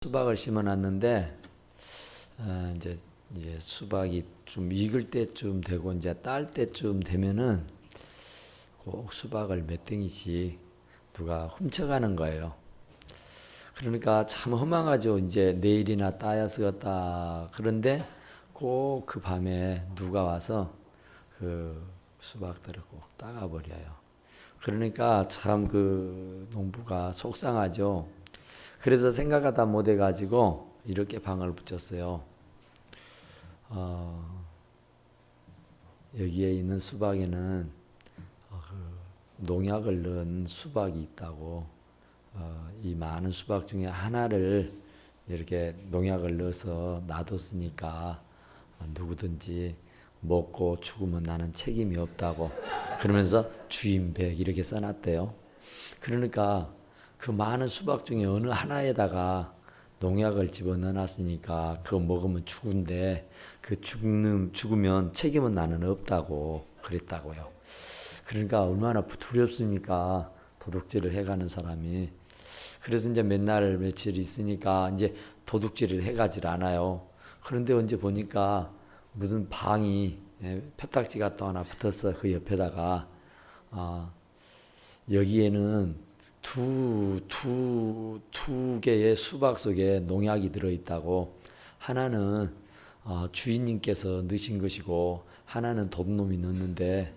수박을 심어놨는데 이제 수박이 좀 익을 때쯤 되고 이제 딸 때쯤 되면은 꼭 수박을 몇 댕이씩 누가 훔쳐가는 거예요. 그러니까 참 허망하죠. 이제 내일이나 따야 쓰겠다. 그런데 꼭 그 밤에 누가 와서 그 수박들을 꼭 따가 버려요. 그러니까 참 그 농부가 속상하죠. 그래서 생각하다 못해 가지고 이렇게 방을 붙였어요. 여기에 있는 수박에는 농약을 넣은 수박이 있다고. 이 많은 수박 중에 하나를 이렇게 농약을 넣어서 놔뒀으니까 누구든지 먹고 죽으면 나는 책임이 없다고. 그러면서 주인백 이렇게 써놨대요. 그러니까 그 많은 수박 중에 어느 하나에다가 농약을 집어넣어놨으니까 그거 먹으면 죽은데 그 죽으면 책임은 나는 없다고 그랬다고요. 그러니까 얼마나 두렵습니까? 도둑질을 해가는 사람이. 그래서 이제 맨날 며칠 있으니까 이제 도둑질을 해가질 않아요. 그런데 언제 보니까 무슨 방이 표딱지가 또 하나 붙었어. 그 옆에다가 여기에는 두 개의 수박 속에 농약이 들어있다고. 하나는 주인님께서 넣으신 것이고 하나는 도둑놈이 넣었는데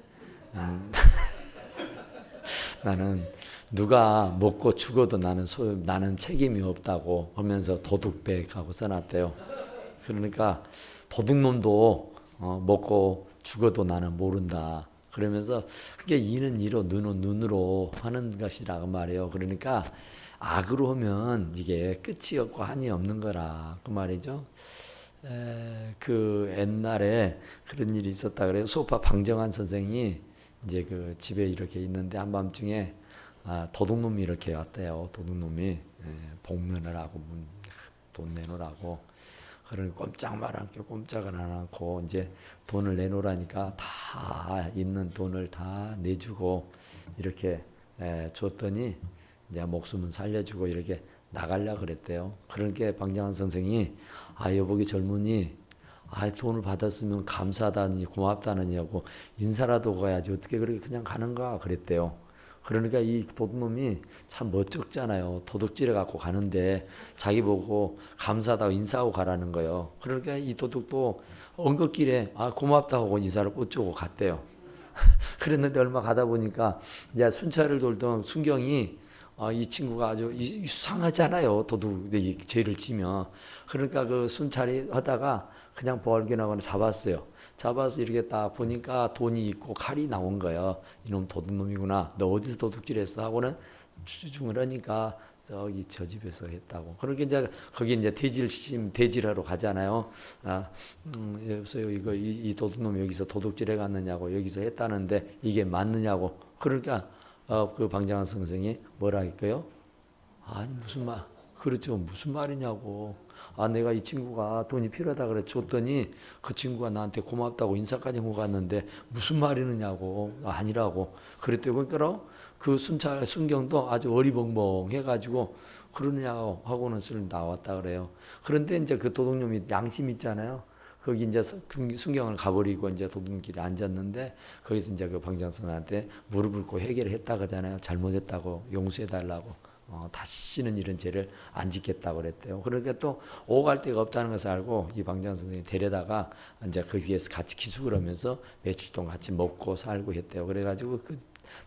나는 누가 먹고 죽어도 나는 책임이 없다고 하면서 도둑백하고 써놨대요. 그러니까 도둑놈도 먹고 죽어도 나는 모른다. 그러면서 그게 이는 이로 눈은 눈으로 하는 것이라고 말이에요. 그러니까 악으로 하면 이게 끝이 없고 한이 없는 거라 그 말이죠. 그 옛날에 그런 일이 있었다 그래요. 소파 방정환 선생이 이제 그 집에 이렇게 있는데 한밤중에 도둑놈이 이렇게 왔대요. 도둑놈이 복면을 하고 돈 내놓으라고. 그러니 꼼짝 말않고 꼼짝을 안 않고 이제 돈을 내놓으라니까 다 있는 돈을 다 내주고 이렇게 줬더니 이제 목숨은 살려주고 이렇게 나가려 그랬대요. 그러니까 방정환 선생이 여보기 젊은이 돈을 받았으면 감사하다니 고맙다느니 하고 인사라도 가야지 어떻게 그렇게 그냥 가는가 그랬대요. 그러니까 이 도둑놈이 참 멋쩍잖아요. 도둑질해 갖고 가는데 자기 보고 감사하다고 인사하고 가라는 거예요. 그러니까 이 도둑도 엉겁길에 고맙다고 하고 인사를 꽂주고 갔대요. 그랬는데 얼마 가다 보니까 이제 순찰을 돌던 순경이 이 친구가 아주 이상하잖아요. 도둑이 죄를 지면. 그러니까 그 순찰이 하다가 그냥 발견하거나 잡았어요. 잡아서 이렇게 딱 보니까 돈이 있고 칼이 나온 거예요. 이놈 도둑놈이구나. 너 어디서 도둑질했어? 하고는 추궁을 하니까 저기 저 집에서 했다고. 그러니까 이제 거기 이제 대질하러 가잖아요. 여보세요. 이 도둑놈 여기서 도둑질해 갔느냐고 여기서 했다는데 이게 맞느냐고. 그러니까 그 방장한 선생이 뭐라 할까요? 아니 무슨 말? 그렇죠. 무슨 말이냐고. 내가 이 친구가 돈이 필요하다 그래 줬더니 그 친구가 나한테 고맙다고 인사까지 하고 갔는데 무슨 말이느냐고. 아니라고 그랬대요. 그러니까 그 순경도 아주 어리벙벙 해가지고 그러냐고 하고는 술 나왔다 그래요. 그런데 이제 그 도둑놈이 양심 있잖아요. 거기 이제 순경을 가버리고 이제 도둑길에 앉았는데 거기서 이제 그 방장선한테 무릎을 꿇고 해결을 했다 그러잖아요. 잘못했다고 용서해달라고. 다시는 이런 죄를 안 짓겠다고 그랬대요. 그러니까 또 오갈 데가 없다는 것을 알고 이 방장 선생님이 데려다가 이제 거기에서 같이 기숙을 하면서 며칠 동안 같이 먹고 살고 했대요. 그래가지고 그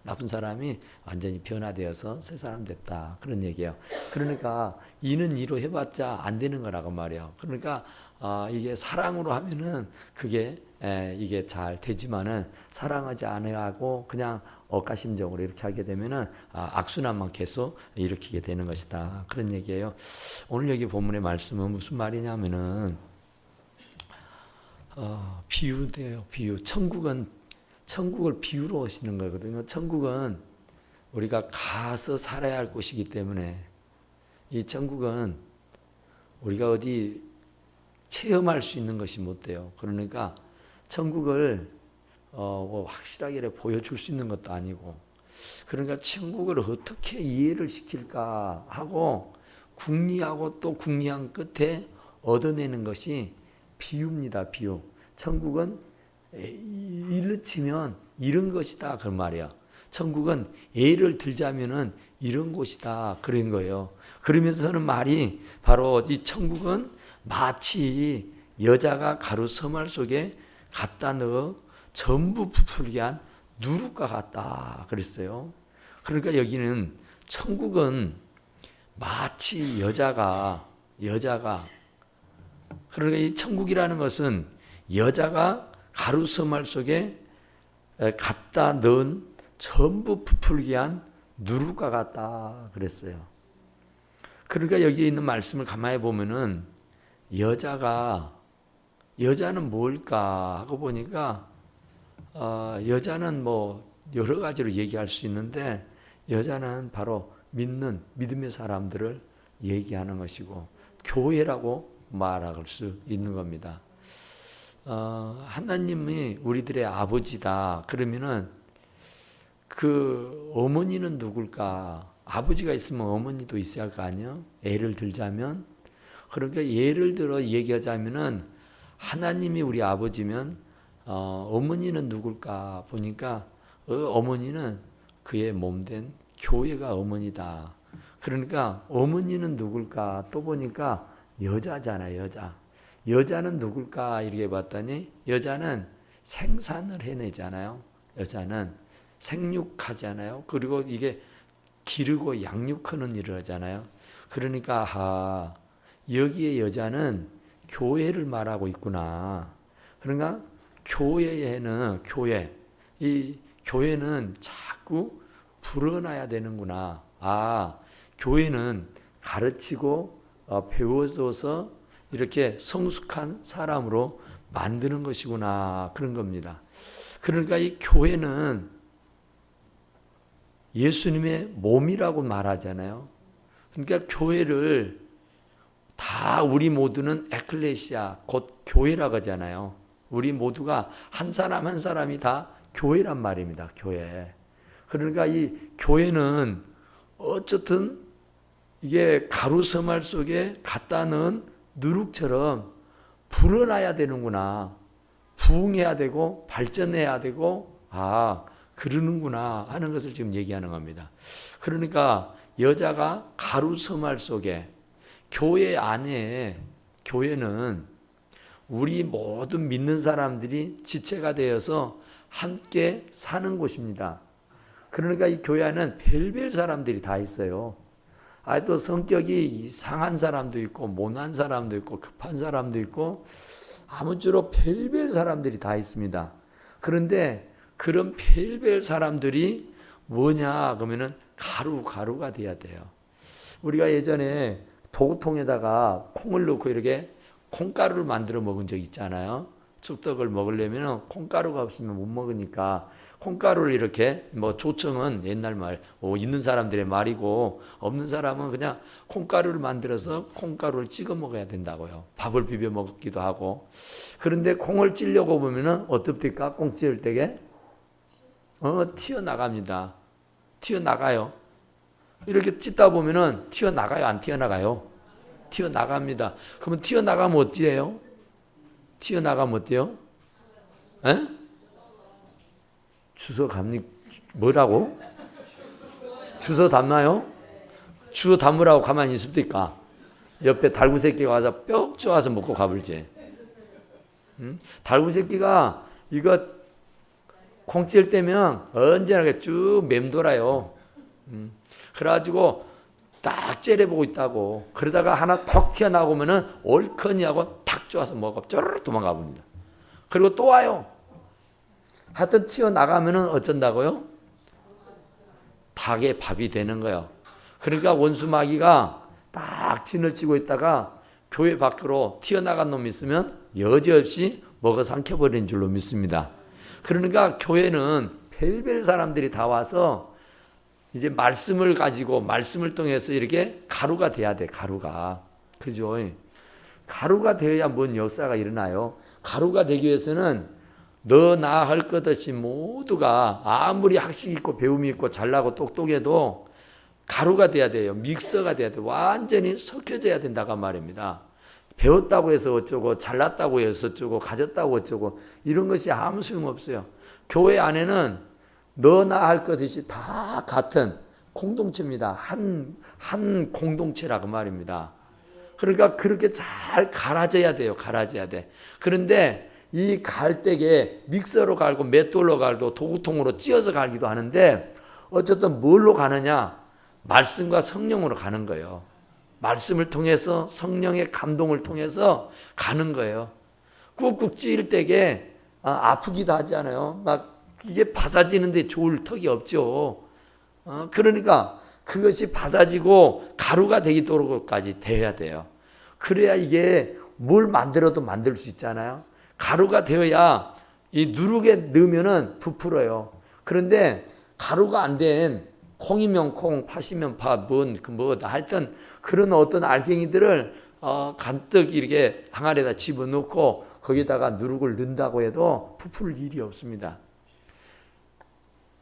나쁜 사람이 완전히 변화되어서 새 사람 됐다. 그런 얘기예요. 그러니까 이는 이로 해봤자 안 되는 거라고 말이에요. 그러니까 이게 사랑으로 하면은 그게 이게 잘 되지만은 사랑하지 않아하고 그냥 억가심정으로 이렇게 하게 되면은 악순환만 계속 일으키게 되는 것이다. 그런 얘기예요. 오늘 여기 본문의 말씀은 무슨 말이냐면은 비유돼요. 비유. 천국을 비유로 하시는 거거든요. 천국은 우리가 가서 살아야 할 곳이기 때문에 이 천국은 우리가 어디 체험할 수 있는 것이 못 돼요. 그러니까 천국을 확실하게 보여줄 수 있는 것도 아니고 그러니까 천국을 어떻게 이해를 시킬까 하고 궁리하고 또 궁리한 끝에 얻어내는 것이 비유입니다. 비유. 천국은 일르치면 이런 것이다 그 말이야. 천국은 예를 들자면은 이런 곳이다 그런 거예요. 그러면서 하는 말이 바로 이 천국은 마치 여자가 가루 서말 속에 갖다 넣어 전부 부풀게 한 누룩과 같다 그랬어요. 그러니까 여기는 천국은 마치 여자가 그러니까 이 천국이라는 것은 여자가 가루 서말 속에 갖다 넣은 전부 부풀게 한 누룩과 같다 그랬어요. 그러니까 여기 있는 말씀을 가만히 보면은 여자는 뭘까 하고 보니까 여자는 뭐 여러 가지로 얘기할 수 있는데 여자는 바로 믿음의 사람들을 얘기하는 것이고 교회라고 말할 수 있는 겁니다. 하나님이 우리들의 아버지다 그러면은 그 어머니는 누굴까? 아버지가 있으면 어머니도 있어야 할 거 아니에요? 예를 들자면 그러니까 예를 들어 얘기하자면은 하나님이 우리 아버지면 어머니는 누굴까 보니까 어머니는 그의 몸된 교회가 어머니다. 그러니까 어머니는 누굴까 또 보니까 여자잖아요. 여자는 누굴까 이렇게 봤더니 여자는 생산을 해내잖아요. 여자는 생육하잖아요. 그리고 이게 기르고 양육하는 일을 하잖아요. 그러니까 여기에 여자는 교회를 말하고 있구나. 그러니까 이 교회는 자꾸 불어나야 되는구나. 교회는 가르치고 배워줘서 이렇게 성숙한 사람으로 만드는 것이구나 그런 겁니다. 그러니까 이 교회는 예수님의 몸이라고 말하잖아요. 그러니까 교회를 다 우리 모두는 에클레시아 곧 교회라고 하잖아요. 우리 모두가 한 사람 한 사람이 다 교회란 말입니다. 교회. 그러니까 이 교회는 어쨌든 이게 가루서말 속에 갖다 넣은 누룩처럼 불어나야 되는구나. 부흥해야 되고 발전해야 되고 그러는구나 하는 것을 지금 얘기하는 겁니다. 그러니까 여자가 가루서말 속에 교회 안에 교회는 우리 모든 믿는 사람들이 지체가 되어서 함께 사는 곳입니다. 그러니까 이 교회 안에는 별별 사람들이 다 있어요. 또 성격이 이상한 사람도 있고 모난 사람도 있고 급한 사람도 있고 아무쪼록 별별 사람들이 다 있습니다. 그런데 그런 별별 사람들이 뭐냐 그러면은 가루가 돼야 돼요. 우리가 예전에 도구통에다가 콩을 넣고 이렇게 콩가루를 만들어 먹은 적 있잖아요. 쑥떡을 먹으려면 콩가루가 없으면 못 먹으니까 콩가루를 이렇게 조청은 옛날 말 있는 사람들의 말이고 없는 사람은 그냥 콩가루를 만들어서 콩가루를 찍어 먹어야 된다고요. 밥을 비벼 먹기도 하고. 그런데 콩을 찌려고 보면은 어떻습니까? 콩 찌을 때에 튀어나갑니다. 튀어나가요. 이렇게 찢다 보면은 튀어나가요? 안 튀어나가요? 튀어나갑니다. 그러면 튀어나가면 어때요? 튀어나가면 어때요? 에? 주워 갑니까? 뭐라고? 주워 담나요? 주워 담으라고 가만히 있습니까? 옆에 달구새끼가 와서 뼈 쪼아서 먹고 가불지. 달구새끼가 이거 콩 찔 때면 언제나 쭉 맴돌아요. 그래가지고 딱 째려보고 있다고. 그러다가 하나 턱 튀어나오면은 올커니 하고 탁 쪼아서 먹어. 쪼르르 도망가 봅니다. 그리고 또 와요. 하여튼 튀어나가면은 어쩐다고요? 닭의 밥이 되는 거예요. 그러니까 원수마귀가 딱 진을 치고 있다가 교회 밖으로 튀어나간 놈이 있으면 여지없이 먹어 삼켜버리는 줄로 믿습니다. 그러니까 교회는 별별 사람들이 다 와서 이제 말씀을 가지고 말씀을 통해서 이렇게 가루가 돼야 돼. 가루가. 그죠? 가루가 되어야 뭔 역사가 일어나요. 가루가 되기 위해서는 너 나 할 것 없이 모두가 아무리 학식 있고 배움이 있고 잘나고 똑똑해도 가루가 돼야 돼요. 믹서가 돼야 돼요. 완전히 섞여져야 된다고 말입니다. 배웠다고 해서 어쩌고 잘났다고 해서 어쩌고 가졌다고 어쩌고 이런 것이 아무 소용없어요. 교회 안에는 너나 할 것이 다 같은 공동체입니다. 한 공동체라고 말입니다. 그러니까 그렇게 잘 갈아져야 돼요. 갈아져야 돼. 그런데 이 갈대에 믹서로 갈고 맷돌로 갈고 도구통으로 찧어서 갈기도 하는데 어쨌든 뭘로 가느냐? 말씀과 성령으로 가는 거예요. 말씀을 통해서 성령의 감동을 통해서 가는 거예요. 꾹꾹 찌일 때에 아프기도 하잖아요. 막 이게 바사지는데 좋을 턱이 없죠. 그러니까 그것이 바사지고 가루가 되도록까지 돼야 돼요. 그래야 이게 뭘 만들어도 만들 수 있잖아요. 가루가 되어야 이 누룩에 넣으면은 부풀어요. 그런데 가루가 안 된 콩이면 콩, 팥이면 팥, 하여튼 그런 어떤 알갱이들을 간뜩 이렇게 항아리에다 집어넣고 거기다가 누룩을 넣는다고 해도 부풀 일이 없습니다.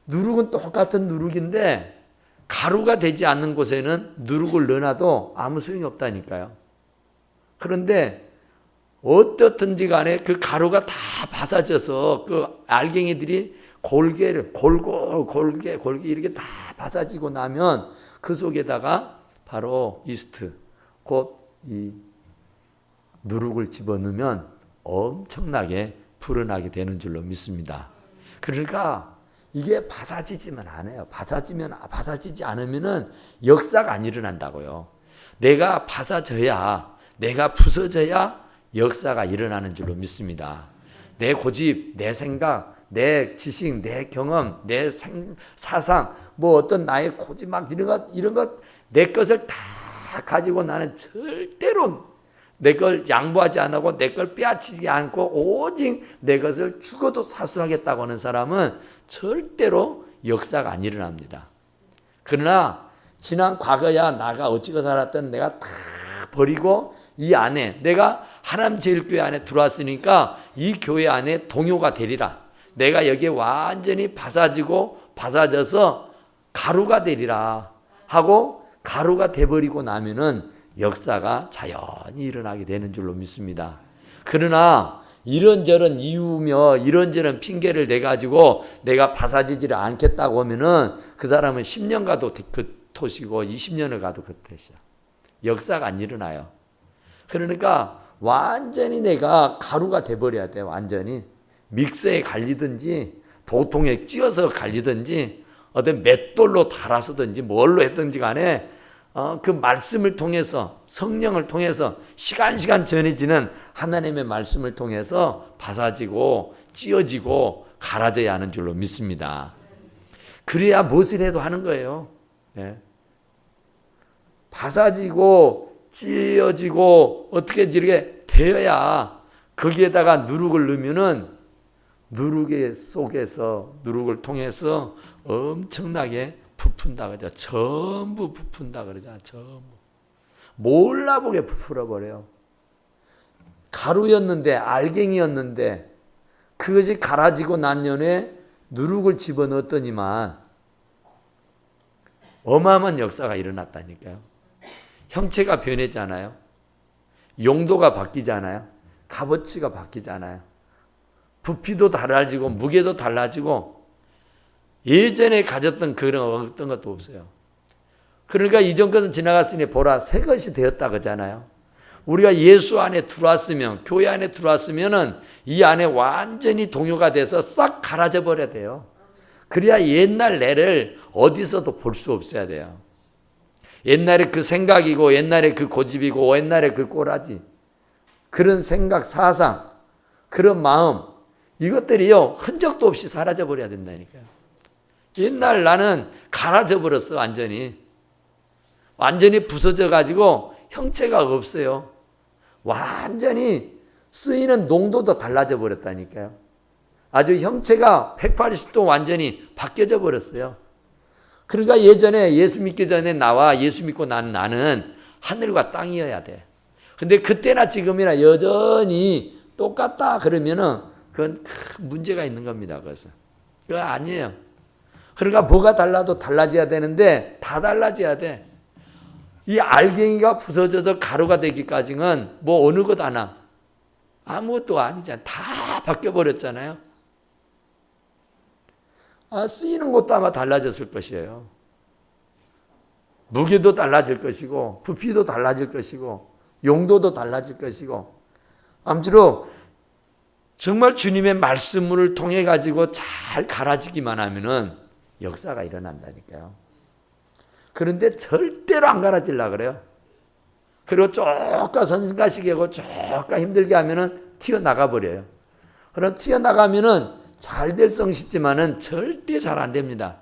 누룩은 똑같은 누룩인데 가루가 되지 않는 곳에는 누룩을 넣어놔도 아무 소용이 없다니까요. 그런데 어떻든지 간에 그 가루가 다 바사져서 그 알갱이들이 골게 이렇게 다 바사지고 나면 그 속에다가 바로 이스트, 곧 이 누룩을 집어넣으면 엄청나게 불어나게 되는 줄로 믿습니다. 그러니까 이게 바사지지만 않아요. 바사지지 않으면은 역사가 안 일어난다고요. 내가 바사져야, 내가 부서져야 역사가 일어나는 줄로 믿습니다. 내 고집, 내 생각, 내 지식, 내 경험, 내 사상, 뭐 어떤 나의 고집 막 이런 것, 내 것을 다 가지고 나는 절대로 내 걸 양보하지 않고 내 걸 빼앗기지 않고 오직 내 것을 죽어도 사수하겠다고 하는 사람은 절대로 역사가 안 일어납니다. 그러나 지난 과거야 나가 어찌고 살았던 내가 다 버리고 이 안에 내가 하나님 제일교회 안에 들어왔으니까 이 교회 안에 동요가 되리라. 내가 여기에 완전히 바사져서 가루가 되리라 하고 가루가 돼버리고 나면은 역사가 자연히 일어나게 되는 줄로 믿습니다. 그러나 이런저런 이유며 이런저런 핑계를 내가지고 내가 바사지지를 않겠다고 하면은 그 사람은 10년 가도 그 탓이고 20년을 가도 그 탓이야. 역사가 안 일어나요. 그러니까 완전히 내가 가루가 돼버려야 돼. 완전히 믹서에 갈리든지 도통에 찧어서 갈리든지 어떤 맷돌로 달아서든지 뭘로 했든지 간에 그 말씀을 통해서 성령을 통해서 시간 전해지는 하나님의 말씀을 통해서 바사지고 찧어지고 갈아져야 하는 줄로 믿습니다. 그래야 무엇을 해도 하는 거예요. 네. 바사지고 찧어지고 어떻게 이렇게 되어야 거기에다가 누룩을 넣으면은 누룩의 속에서 누룩을 통해서 엄청나게 부푼다 그러죠. 전부 부푼다 그러죠. 전부 몰라보게 부풀어 버려요. 가루였는데 알갱이였는데 그것이 갈아지고 난 년에 누룩을 집어넣었더니만 어마어마한 역사가 일어났다니까요. 형체가 변했잖아요. 용도가 바뀌잖아요. 값어치가 바뀌잖아요. 부피도 달라지고 무게도 달라지고 예전에 가졌던 그런 어떤 것도 없어요. 그러니까 이전 것은 지나갔으니 보라 새 것이 되었다 그러잖아요. 우리가 예수 안에 들어왔으면 교회 안에 들어왔으면은 이 안에 완전히 동요가 돼서 싹 갈아져 버려야 돼요. 그래야 옛날 내를 어디서도 볼 수 없어야 돼요. 옛날에 그 생각이고 옛날에 그 고집이고 옛날에 그 꼬라지 그런 생각 사상 그런 마음 이것들이요 흔적도 없이 사라져 버려야 된다니까요. 옛날 나는 갈아져 버렸어. 완전히 부서져 가지고 형체가 없어요. 완전히 쓰이는 농도도 달라져 버렸다니까요. 아주 형체가 180도 완전히 바뀌어져 버렸어요. 그러니까 예전에 예수 믿기 전에 나와 예수 믿고 난 나는 하늘과 땅이어야 돼. 근데 그때나 지금이나 여전히 똑같다 그러면은 그건 큰 문제가 있는 겁니다. 그거 아니에요. 그러니까 뭐가 달라도 달라져야 되는데 다 달라져야 돼. 이 알갱이가 부서져서 가루가 되기까지는 뭐 어느 것 하나 아무것도 아니잖아요. 다 바뀌어버렸잖아요. 쓰이는 것도 아마 달라졌을 것이에요. 무게도 달라질 것이고 부피도 달라질 것이고 용도도 달라질 것이고 아무쪼록 정말 주님의 말씀을 통해 가지고 잘 갈아지기만 하면은 역사가 일어난다니까요. 그런데 절대로 안 갈아지려고 그래요. 그리고 쪼까 선가시게 하고 쪼까 힘들게 하면은 튀어나가 버려요. 그럼 튀어나가면은 잘 될 성 싶지만은 절대 잘 안 됩니다.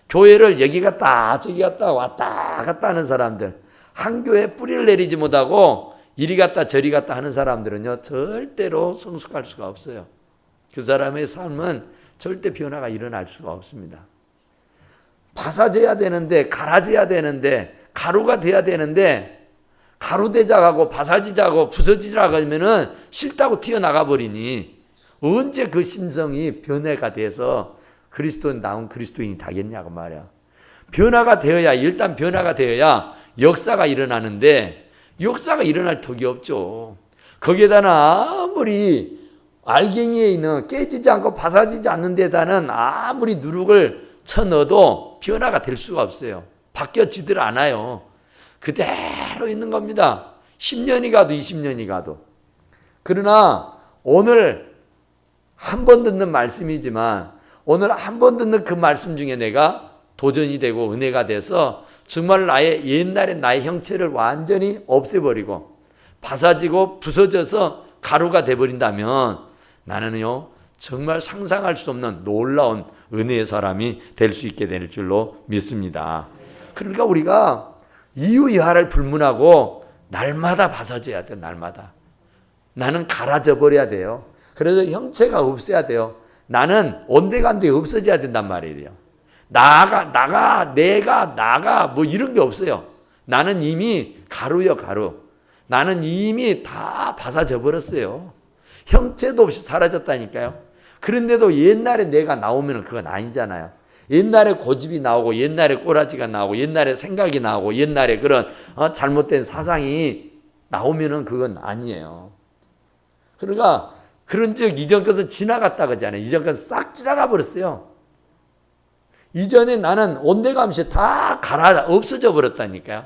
교회를 여기 갔다 저기 갔다 왔다 갔다 하는 사람들, 한 교회에 뿌리를 내리지 못하고 이리 갔다 저리 갔다 하는 사람들은요 절대로 성숙할 수가 없어요. 그 사람의 삶은 절대 변화가 일어날 수가 없습니다. 바사져야 되는데 갈아져야 되는데 가루가 돼야 되는데 가루되자고 바사지자고 부서지자고 하면은 싫다고 튀어나가 버리니 언제 그 심성이 변화가 돼서 나온 그리스도인이 되겠냐고 말이야. 변화가 되어야 일단 변화가 되어야 역사가 일어나는데 역사가 일어날 턱이 없죠. 거기에다가 아무리 알갱이에 있는 깨지지 않고 바사지지 않는 데다는 아무리 누룩을 쳐넣어도 변화가 될 수가 없어요. 바뀌어지들 않아요. 그대로 있는 겁니다. 10년이 가도 20년이 가도. 그러나 오늘 한 번 듣는 말씀이지만 오늘 한 번 듣는 그 말씀 중에 내가 도전이 되고 은혜가 돼서 정말 옛날에 나의 형체를 완전히 없애버리고 바사지고 부서져서 가루가 돼버린다면 나는요 정말 상상할 수 없는 놀라운 은혜의 사람이 될 수 있게 될 줄로 믿습니다. 그러니까 우리가 이유이하를 불문하고 날마다 바사져야 돼요. 날마다. 나는 갈아져 버려야 돼요. 그래서 형체가 없어야 돼요. 나는 온데간데 없어져야 된단 말이에요. 내가 뭐 이런 게 없어요. 나는 이미 가루요 가루. 나는 이미 다 바사져 버렸어요. 형체도 없이 사라졌다니까요. 그런데도 옛날에 내가 나오면 그건 아니잖아요. 옛날에 고집이 나오고 옛날에 꼬라지가 나오고 옛날에 생각이 나오고 옛날에 그런 잘못된 사상이 나오면은 그건 아니에요. 그러니까 그런즉 이전 것은 지나갔다 그러잖아요. 이전 것은 싹 지나가 버렸어요. 이전에 나는 온데감시 다 없어져 버렸다니까요.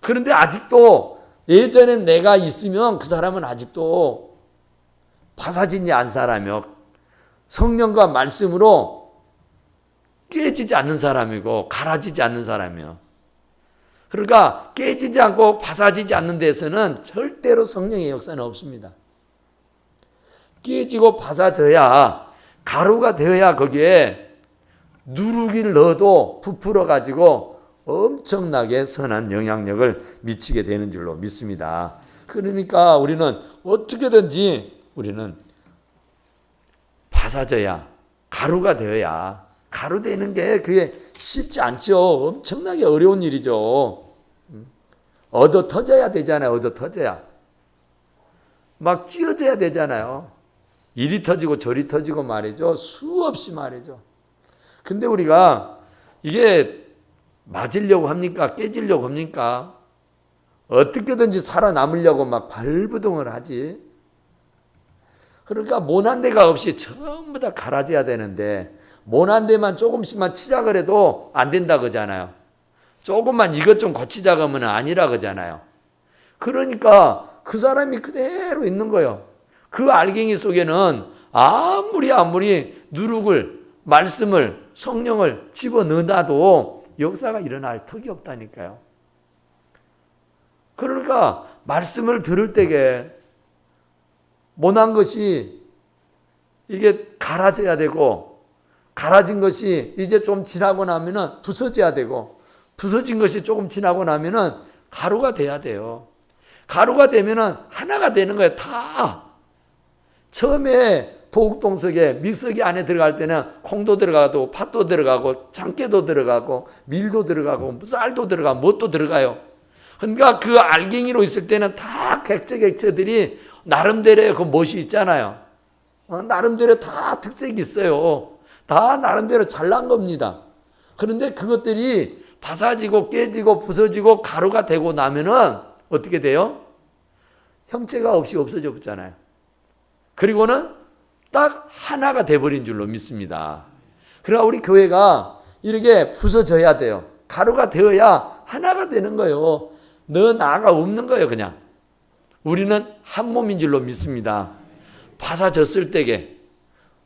그런데 아직도 예전에 내가 있으면 그 사람은 아직도 바사지지 않은 사람이요. 성령과 말씀으로 깨지지 않는 사람이고 갈아지지 않는 사람이요. 그러니까 깨지지 않고 바사지지 않는 데서는 절대로 성령의 역사는 없습니다. 깨지고 바사져야 가루가 되어야 거기에 누룩을 넣어도 부풀어 가지고 엄청나게 선한 영향력을 미치게 되는 줄로 믿습니다. 그러니까 우리는 어떻게든지 우리는 바사져야 가루가 되어야 가루 되는 게 그게 쉽지 않죠. 엄청나게 어려운 일이죠. 얻어 터져야 되잖아요. 얻어 터져야. 막 찢어져야 되잖아요. 이리 터지고 저리 터지고 말이죠. 수없이 말이죠. 근데 우리가 이게 맞으려고 합니까? 깨지려고 합니까? 어떻게든지 살아남으려고 막 발부동을 하지. 그러니까 모난 데가 없이 전부 다 갈아져야 되는데 모난 데만 조금씩만 치자 그래도 안 된다 그러잖아요. 조금만 이것 좀 고치자 그러면 아니라 그러잖아요. 그러니까 그 사람이 그대로 있는 거예요. 그 알갱이 속에는 아무리 누룩을 말씀을 성령을 집어넣어놔도 역사가 일어날 턱이 없다니까요. 그러니까 말씀을 들을 때에 모난 것이 이게 갈아져야 되고 갈아진 것이 이제 좀 지나고 나면은 부서져야 되고 부서진 것이 조금 지나고 나면은 가루가 돼야 돼요. 가루가 되면은 하나가 되는 거예요. 다. 처음에 도국동석에 믹서기 안에 들어갈 때는 콩도 들어가고 팥도 들어가고 참깨도 들어가고 밀도 들어가고 쌀도 들어가고 뭣도 들어가요. 그러니까 그 알갱이로 있을 때는 다 객체들이 나름대로의 그 멋이 있잖아요. 나름대로 다 특색이 있어요. 다 나름대로 잘난 겁니다. 그런데 그것들이 바사지고 깨지고 부서지고 가루가 되고 나면은 어떻게 돼요? 형체가 없이 없어져 버잖아요. 그리고는 딱 하나가 돼버린 줄로 믿습니다. 그러니까 우리 교회가 이렇게 부서져야 돼요. 가루가 되어야 하나가 되는 거예요. 너 나가 없는 거예요. 그냥 우리는 한 몸인 줄로 믿습니다. 바사졌을 때게,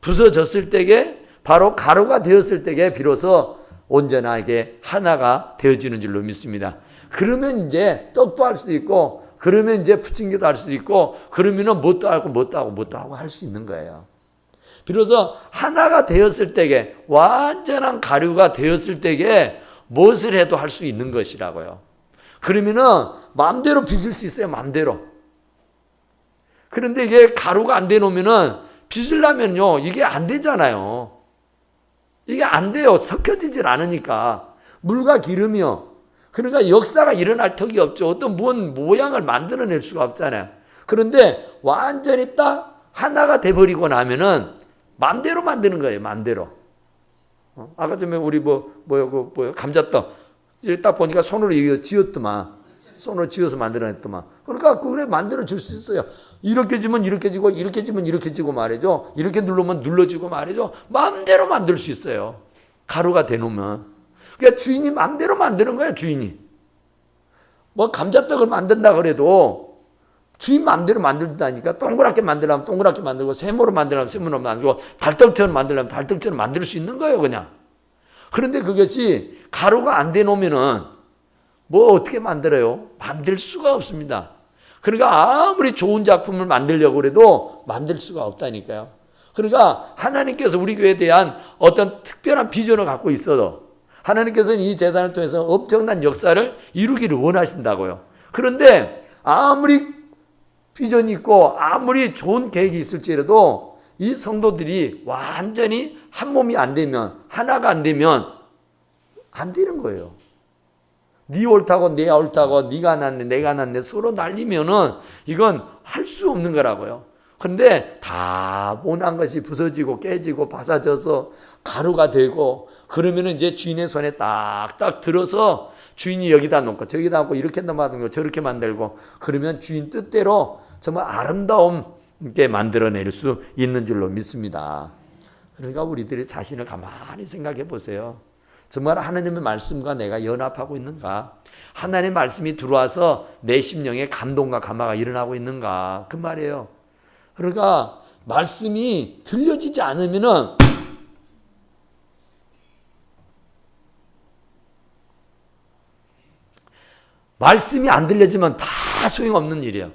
부서졌을 때게, 바로 가루가 되었을 때게 비로소 온전하게 하나가 되어지는 줄로 믿습니다. 그러면 이제 떡도 할 수도 있고, 그러면 이제 부침개도 할 수도 있고, 그러면은 뭣도 하고 할 수 있는 거예요. 비로소 하나가 되었을 때게, 완전한 가루가 되었을 때게 무엇을 해도 할 수 있는 것이라고요. 그러면은 마음대로 빚을 수 있어요. 마음대로. 그런데 이게 가루가 안 되놓으면은 빚으려면요 이게 안 되잖아요. 이게 안 돼요. 섞여지질 않으니까. 물과 기름이요. 그러니까 역사가 일어날 턱이 없죠. 어떤 뭔 모양을 만들어낼 수가 없잖아요. 그런데 완전히 딱 하나가 돼버리고 나면은 마음대로 만드는 거예요. 마음대로. 아까 전에 우리 감자떡 딱 보니까 손으로 이거 지었더만. 손으로 지어서 만들어냈더만. 그러니까 그래 만들어 줄 수 있어요. 이렇게 지면 이렇게 지고, 이렇게 지면 이렇게 지고 말이죠. 이렇게 누르면 눌러지고 말이죠. 마음대로 만들 수 있어요. 가루가 되놓으면. 그러니까 주인이 마음대로 만드는 거예요. 주인이. 뭐 감자떡을 만든다 그래도 주인 마음대로 만든다니까. 동그랗게 만들려면 동그랗게 만들고, 세모로 만들려면 세모로 만들고, 달떡처럼 만들려면 달떡처럼 만들 수 있는 거예요. 그냥. 그런데 그것이 가루가 안 되놓으면은 뭐 어떻게 만들어요? 만들 수가 없습니다. 그러니까 아무리 좋은 작품을 만들려고 해도 만들 수가 없다니까요. 그러니까 하나님께서 우리 교회에 대한 어떤 특별한 비전을 갖고 있어도 하나님께서는 이 재단을 통해서 엄청난 역사를 이루기를 원하신다고요. 그런데 아무리 비전이 있고 아무리 좋은 계획이 있을지라도 이 성도들이 완전히 한 몸이 안 되면, 하나가 안 되면 안 되는 거예요. 네 옳다고 내 옳다고, 네가 낫네 내가 낫네 서로 날리면은 이건 할 수 없는 거라고요. 그런데 다 못한 것이 부서지고 깨지고 바사져서 가루가 되고, 그러면은 이제 주인의 손에 딱딱 들어서 주인이 여기다 놓고 저기다 놓고 이렇게 만들고 저렇게 만들고, 그러면 주인 뜻대로 정말 아름다움 있게 만들어낼 수 있는 줄로 믿습니다. 그러니까 우리들의 자신을 가만히 생각해 보세요. 정말 하나님의 말씀과 내가 연합하고 있는가? 하나님의 말씀이 들어와서 내 심령에 감동과 감화가 일어나고 있는가? 그 말이에요. 그러니까 말씀이 들려지지 않으면은 말씀이 안 들려지면 다 소용없는 일이에요.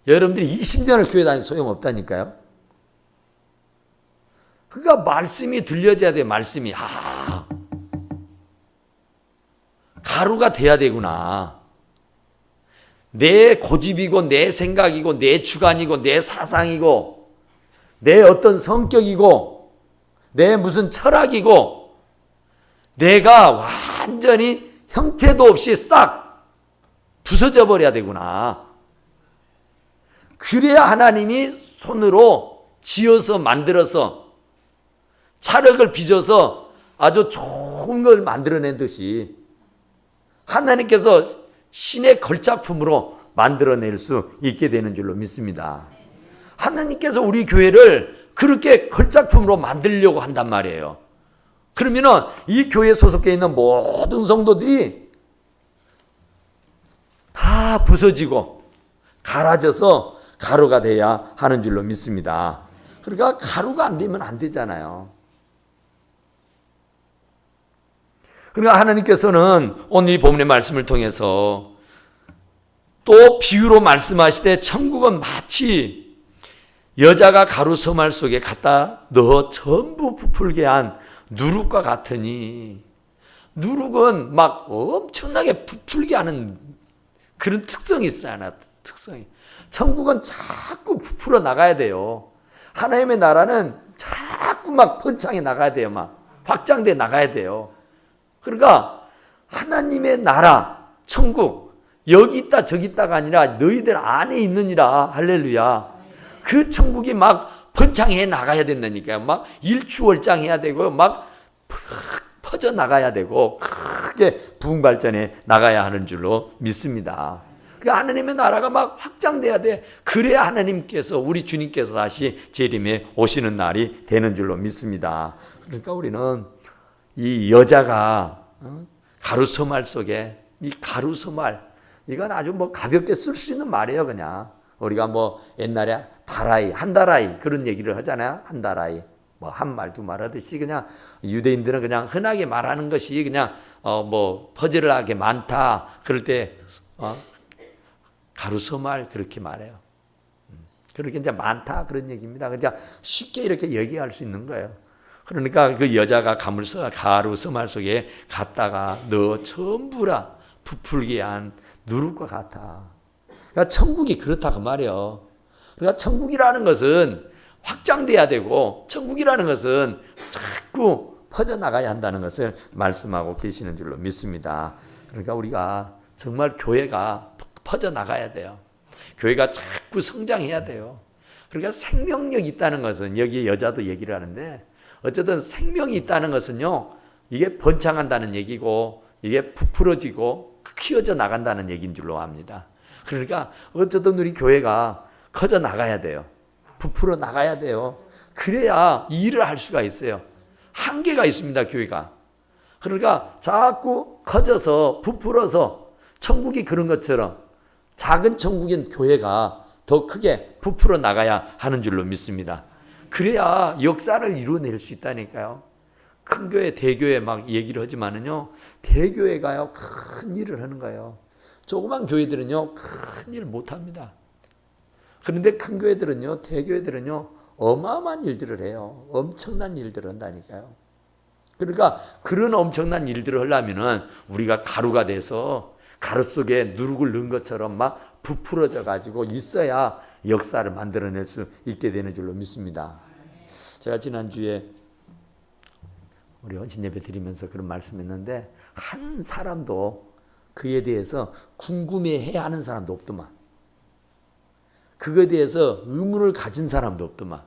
여러분들이 20년을 교회 다니는 소용없다니까요. 그러니까 말씀이 들려져야 돼요. 말씀이. 가루가 돼야 되구나. 내 고집이고 내 생각이고 내 주관이고 내 사상이고 내 어떤 성격이고 내 무슨 철학이고 내가 완전히 형체도 없이 싹 부서져 버려야 되구나. 그래야 하나님이 손으로 지어서 만들어서 찰흙을 빚어서 아주 좋은 걸 만들어낸 듯이 하나님께서 신의 걸작품으로 만들어낼 수 있게 되는 줄로 믿습니다. 하나님께서 우리 교회를 그렇게 걸작품으로 만들려고 한단 말이에요. 그러면은 이 교회에 소속해 있는 모든 성도들이 다 부서지고 갈아져서 가루가 돼야 하는 줄로 믿습니다. 그러니까 가루가 안 되면 안 되잖아요. 그러니까 하나님께서는 오늘 이 본문의 말씀을 통해서 또 비유로 말씀하시되 천국은 마치 여자가 가루 서말 속에 갖다 넣어 전부 부풀게 한 누룩과 같으니, 누룩은 막 엄청나게 부풀게 하는 그런 특성이 있어요. 하나 특성이. 천국은 자꾸 부풀어 나가야 돼요. 하나님의 나라는 자꾸 막 번창해 나가야 돼요. 막 확장돼 나가야 돼요. 그러니까 하나님의 나라, 천국, 여기 있다 저기 있다가 아니라 너희들 안에 있느니라. 할렐루야. 그 천국이 막 번창해 나가야 된다니까요. 막 일추월장해야 되고 막 퍼져 나가야 되고 크게 부흥 발전해 나가야 하는 줄로 믿습니다. 그러니까 하나님의 나라가 막 확장돼야 돼. 그래야 하나님께서 우리 주님께서 다시 재림에 오시는 날이 되는 줄로 믿습니다. 그러니까 우리는 이 여자가 가루서말 속에 이 가루서말 이건 아주 뭐 가볍게 쓸 수 있는 말이에요. 그냥 우리가 뭐 옛날에 다라이 한 다라이 그런 얘기를 하잖아요. 한 다라이 뭐 한 말 두 말 하듯이 그냥 유대인들은 그냥 흔하게 말하는 것이 그냥 뭐 퍼즐하게 많다 그럴 때 가루서말 그렇게 말해요. 그렇게 이제 많다 그런 얘기입니다. 그냥 쉽게 이렇게 얘기할 수 있는 거예요. 그러니까 그 여자가 가루서말 속에 갔다가 너 전부라 부풀게 한 누룩과 같아. 그러니까 천국이 그렇다 그 말이에요. 그러니까 천국이라는 것은 확장돼야 되고 천국이라는 것은 자꾸 퍼져나가야 한다는 것을 말씀하고 계시는 줄로 믿습니다. 그러니까 우리가 정말 교회가 퍼져나가야 돼요. 교회가 자꾸 성장해야 돼요. 그러니까 생명력이 있다는 것은 여기 여자도 얘기를 하는데 어쨌든 생명이 있다는 것은요 이게 번창한다는 얘기고 이게 부풀어지고 키워져 나간다는 얘기인 줄로 압니다. 그러니까 어쨌든 우리 교회가 커져 나가야 돼요. 부풀어 나가야 돼요. 그래야 일을 할 수가 있어요. 한계가 있습니다. 교회가. 그러니까 자꾸 커져서 부풀어서 천국이 그런 것처럼 작은 천국인 교회가 더 크게 부풀어 나가야 하는 줄로 믿습니다. 그래야 역사를 이루어낼 수 있다니까요. 큰 교회, 대교회 막 얘기를 하지만은요, 대교회가요, 큰 일을 하는 거예요. 조그만 교회들은요, 큰 일 못 합니다. 그런데 큰 교회들은요, 대교회들은요, 어마어마한 일들을 해요. 엄청난 일들을 한다니까요. 그러니까 그런 엄청난 일들을 하려면은 우리가 가루가 돼서 가루 속에 누룩을 넣은 것처럼 막 부풀어져 가지고 있어야 역사를 만들어낼 수 있게 되는 줄로 믿습니다. 제가 지난주에 우리 헌신 예배 드리면서 그런 말씀했는데 한 사람도 그에 대해서 궁금해해야 하는 사람도 없더만. 그거에 대해서 의문을 가진 사람도 없더만.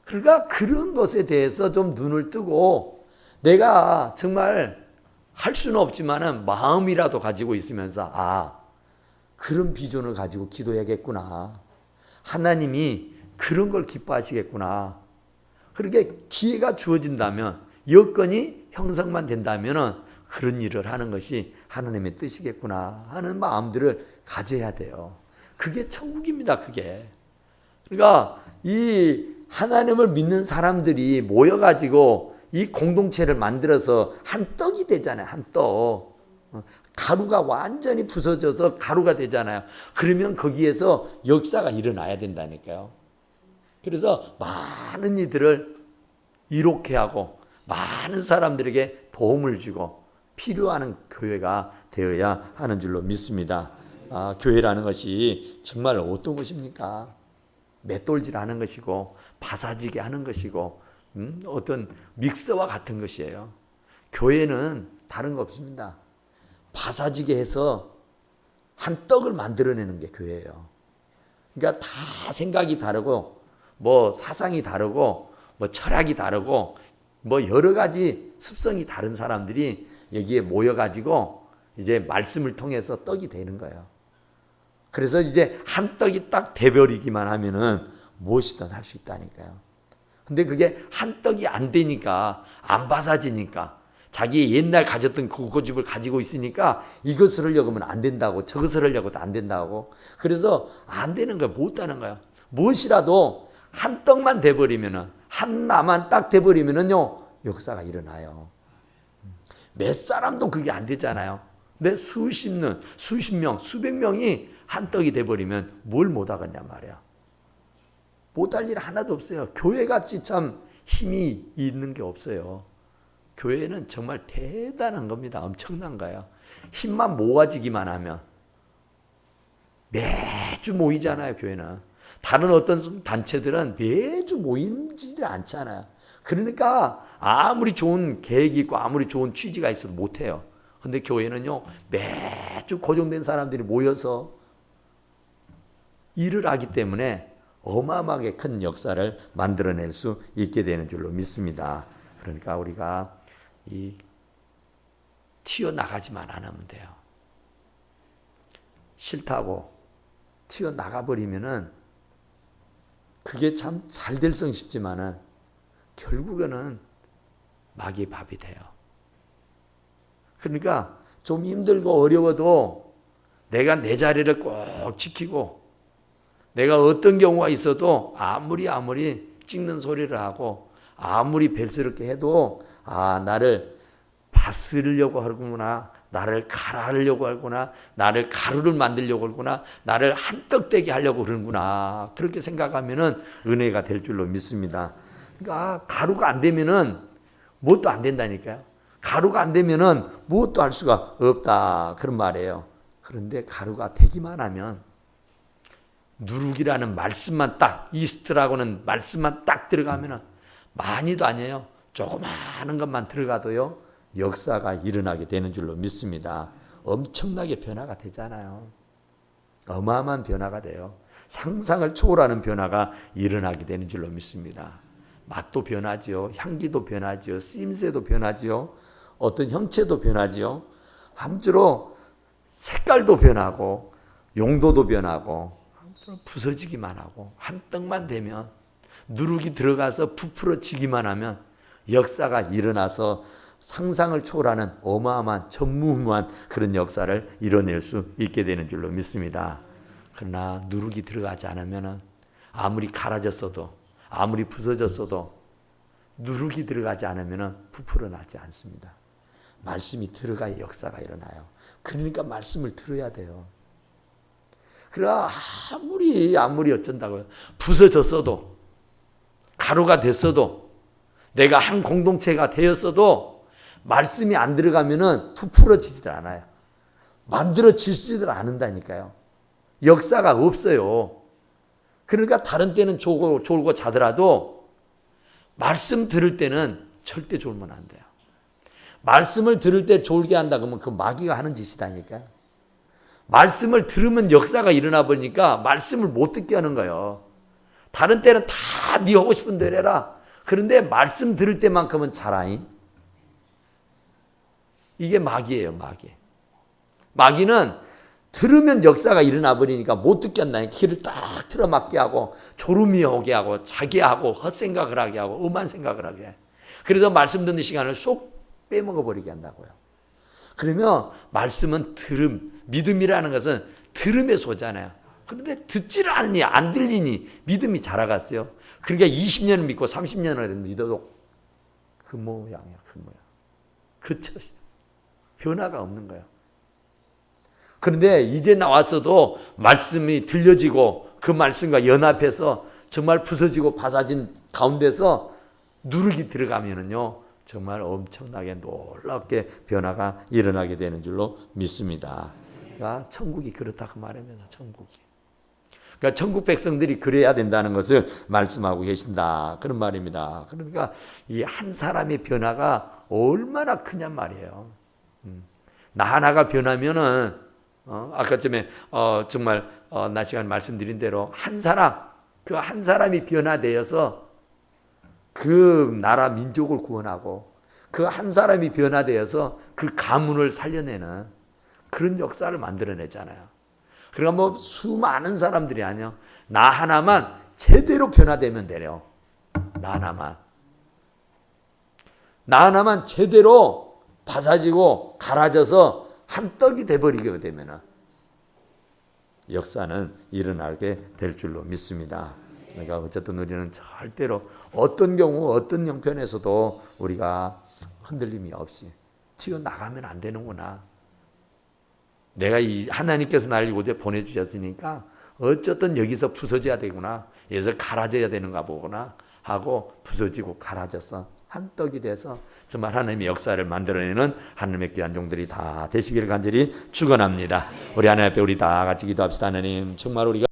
그러니까 그런 것에 대해서 좀 눈을 뜨고 내가 정말 할 수는 없지만은 마음이라도 가지고 있으면서 그런 비전을 가지고 기도해야겠구나. 하나님이 그런 걸 기뻐하시겠구나. 그렇게 기회가 주어진다면 여건이 형성만 된다면은 그런 일을 하는 것이 하나님의 뜻이겠구나 하는 마음들을 가져야 돼요. 그게 천국입니다. 그게. 그러니까 이 하나님을 믿는 사람들이 모여가지고 이 공동체를 만들어서 한 떡이 되잖아요. 한 떡. 가루가 완전히 부서져서 가루가 되잖아요. 그러면 거기에서 역사가 일어나야 된다니까요. 그래서 많은 이들을 이롭게 하고 많은 사람들에게 도움을 주고 필요한 교회가 되어야 하는 줄로 믿습니다. 교회라는 것이 정말 어떤 것입니까? 맷돌질하는 것이고 바사지게 하는 것이고 어떤 믹서와 같은 것이에요. 교회는 다른 거 없습니다. 바사지게 해서 한 떡을 만들어내는 게 교회예요. 그러니까 다 생각이 다르고 뭐 사상이 다르고 뭐 철학이 다르고 뭐 여러 가지 습성이 다른 사람들이 여기에 모여가지고 이제 말씀을 통해서 떡이 되는 거예요. 그래서 이제 한 떡이 딱 돼버리기만 하면은 무엇이든 할 수 있다니까요. 근데 그게 한 떡이 안 되니까 안 바사지니까 자기 옛날 가졌던 그 고집을 가지고 있으니까 이것을 하려고 하면 안 된다고 저것을 하려고도 안 된다고 그래서 안 되는 거야. 못 하는 거야. 무엇이라도 한 떡만 돼버리면은 한 나만 딱 돼버리면은요 역사가 일어나요. 몇 사람도 그게 안 되잖아요. 근데 수십 명, 수백 명이 한 떡이 돼버리면 뭘 못하겠냐 말이야. 못할 일 하나도 없어요. 교회같이 참 힘이 있는 게 없어요. 교회는 정말 대단한 겁니다. 엄청난 거예요. 힘만 모아지기만 하면 매주 모이잖아요. 교회는. 다른 어떤 단체들은 매주 모이지를 않잖아요. 그러니까 아무리 좋은 계획이 있고 아무리 좋은 취지가 있어도 못해요. 근데 교회는요 매주 고정된 사람들이 모여서 일을 하기 때문에 어마어마하게 큰 역사를 만들어낼 수 있게 되는 줄로 믿습니다. 그러니까 우리가 이 튀어나가지만 않으면 돼요. 싫다고 튀어나가버리면은 그게 참 잘 될성 싶지만은 결국에는 마귀의 밥이 돼요. 그러니까 좀 힘들고 어려워도 내가 내 자리를 꼭 지키고 내가 어떤 경우가 있어도 아무리 찍는 소리를 하고 아무리 벨스럽게 해도 나를 다스리려고 하구나, 나를 가라하려고 하구나, 나를 가루를 만들려고 하구나, 나를 한떡되게 하려고 그러는구나, 그렇게 생각하면은 은혜가 될 줄로 믿습니다. 그러니까 가루가 안 되면은 무엇도 안 된다니까요. 가루가 안 되면은 무엇도 할 수가 없다, 그런 말이에요. 그런데 가루가 되기만 하면 누룩이라는 말씀만 딱, 이스트라고는 말씀만 딱 들어가면은 많이도 아니에요. 조그마한 것만 들어가도요 역사가 일어나게 되는 줄로 믿습니다. 엄청나게 변화가 되잖아요. 어마어마한 변화가 돼요. 상상을 초월하는 변화가 일어나게 되는 줄로 믿습니다. 맛도 변하죠. 향기도 변하죠. 쓰임새도 변하죠. 어떤 형체도 변하죠. 아무쪼록 색깔도 변하고 용도도 변하고 부서지기만 하고 한 떡만 되면 누룩이 들어가서 부풀어지기만 하면 역사가 일어나서 상상을 초월하는 어마어마한 전무후무한 그런 역사를 이뤄낼 수 있게 되는 줄로 믿습니다. 그러나 누룩이 들어가지 않으면 아무리 갈아졌어도 아무리 부서졌어도 누룩이 들어가지 않으면 부풀어 나지 않습니다. 말씀이 들어가야 역사가 일어나요. 그러니까 말씀을 들어야 돼요. 그러나 아무리 어쩐다고요. 부서졌어도 가루가 됐어도 내가 한 공동체가 되었어도 말씀이 안 들어가면은 부풀어지지도 않아요. 만들어지지도 않는다니까요. 역사가 없어요. 그러니까 다른 때는 졸고 자더라도 말씀 들을 때는 절대 졸면 안 돼요. 말씀을 들을 때 졸게 한다 그러면 그 마귀가 하는 짓이다니까요. 말씀을 들으면 역사가 일어나 버리니까 말씀을 못 듣게 하는 거예요. 다른 때는 다 네 하고 싶은 대로 해라. 그런데 말씀 들을 때만큼은 잘하니? 이게 마귀예요, 마귀. 마귀는 들으면 역사가 일어나 버리니까 못 듣게 한다니. 귀를 딱 틀어막게 하고 졸음이 오게 하고 자게 하고 헛생각을 하게 하고 음한 생각을 하게 해. 그래서 말씀 듣는 시간을 쏙 빼먹어 버리게 한다고요. 그러면 말씀은 믿음이라는 것은 들음의 소잖아요. 그런데 듣지를 않으니 안 들리니 믿음이 자라갔어요. 그러니까 20년을 믿고 30년을 믿어도 그 모양이야, 그 모양. 그쳤어요. 변화가 없는 거예요. 그런데 이제 나왔어도 말씀이 들려지고 그 말씀과 연합해서 정말 부서지고 바사진 가운데서 누룩이 들어가면은요 정말 엄청나게 놀랍게 변화가 일어나게 되는 줄로 믿습니다. 그러니까 천국이 그렇다고 말하면서 천국이. 그러니까 천국 백성들이 그래야 된다는 것을 말씀하고 계신다. 그런 말입니다. 그러니까 이 한 사람의 변화가 얼마나 크냔 말이에요. 나 하나가 변하면은 아까쯤에 정말 낮 시간 말씀드린 대로 한 사람이 변화되어서 그 나라 민족을 구원하고 그 한 사람이 변화되어서 그 가문을 살려내는 그런 역사를 만들어내잖아요. 그러니까 뭐 수많은 사람들이 아니요. 나 하나만 제대로 변화되면 돼요. 나 하나만 제대로 바사지고 갈아져서 한 떡이 돼버리게 되면 역사는 일어나게 될 줄로 믿습니다. 그러니까 어쨌든 우리는 절대로 어떤 경우 어떤 형편에서도 우리가 흔들림이 없이 튀어나가면 안 되는구나. 내가 이 하나님께서 나를 이곳에 보내주셨으니까 어쨌든 여기서 부서져야 되구나. 여기서 갈아져야 되는가 보구나 하고 부서지고 갈아져서 한 떡이 돼서 정말 하나님의 역사를 만들어내는 하나님의 귀한 종들이 다 되시기를 간절히 축원합니다. 우리 하나님 앞에 우리 다 같이 기도합시다. 하나님 정말 우리가